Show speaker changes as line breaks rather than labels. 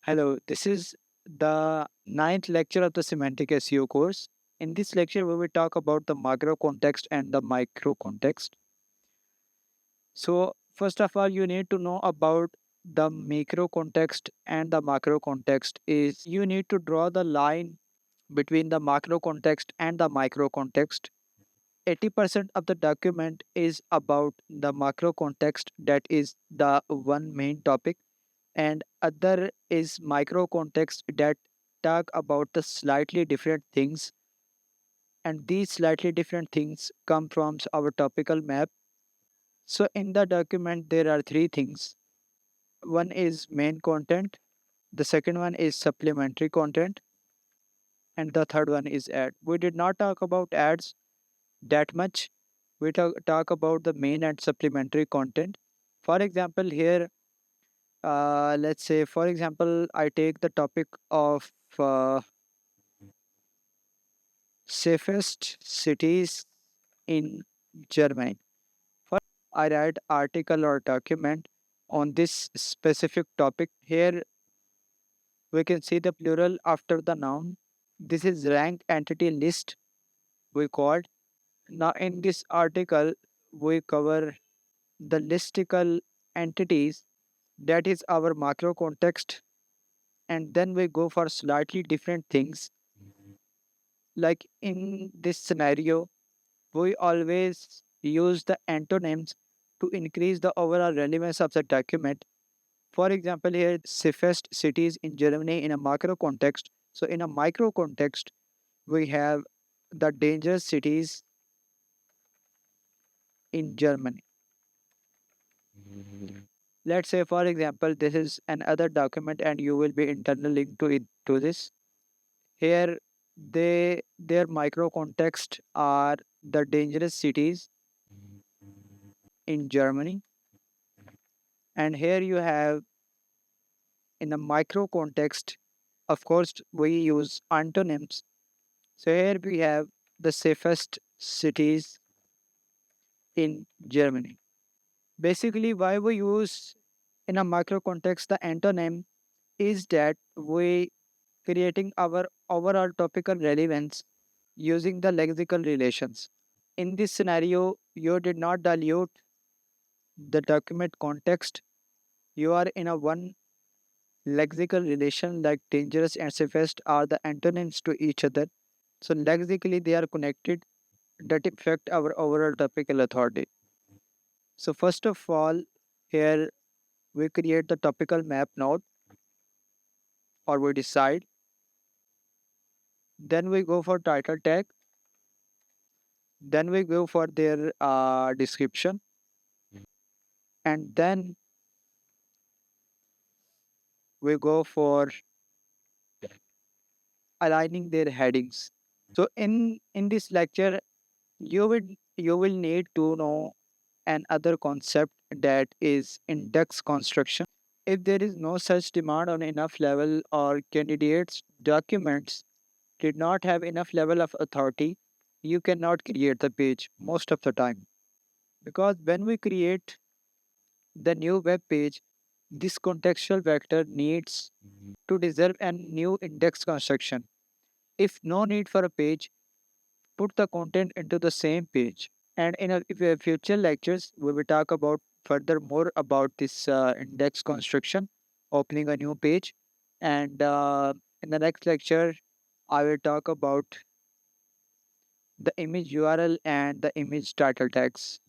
Hello, this is the ninth lecture of the Semantic SEO course. In this lecture, we will talk about the macro context and the micro context. So, first of all, you need to know about the macro context and the macro context is you need to draw the line between the macro context and the micro context. 80% of the document is about the macro context, that is the one main topic, and other is micro context that talk about the slightly different things, and these slightly different things come from our topical map. So in the document there are three things. One is main content, the second one is supplementary content, and the third one is ad. We did not talk about ads that much. We talk about the main and supplementary content. For example, here, let's say, for example, I take the topic of safest cities in Germany. For I write article or document on this specific topic. Here we can see the plural after the noun. This is rank entity list we called. Now in this article we cover the listicle entities, that is our macro context, and then we go for slightly different things. Like in this scenario, we always use the antonyms to increase the overall relevance of the document. For example, here, safest cities in Germany in a macro context. So, in a micro context, we have the dangerous cities in Germany. Let's say, for example, this is another document, and you will be internally to it to this. Here, their micro context are the dangerous cities in Germany, and here you have in the micro context, of course, we use antonyms. So here we have the safest cities in Germany. Basically, why we use in a micro context the antonym is that we creating our overall topical relevance using the lexical relations. In this scenario, you did not dilute the document context. You are in a one lexical relation, like dangerous and safest are the antonyms to each other. So lexically they are connected, that affect our overall topical authority. So first of all, here we create the topical map node, or we decide. Then we go for title tag. Then we go for their description, and then we go for aligning their headings. So in this lecture, you will need to know another concept, that is index construction. If there is no such demand on enough level, or candidates documents did not have enough level of authority, you cannot create the page most of the time. Because when we create the new web page, this contextual vector needs to deserve a new index construction. If no need for a page, put the content into the same page. And in if we have future lectures, we will talk about further more about this index construction, opening a new page. And in the next lecture, I will talk about the image URL and the image title tags.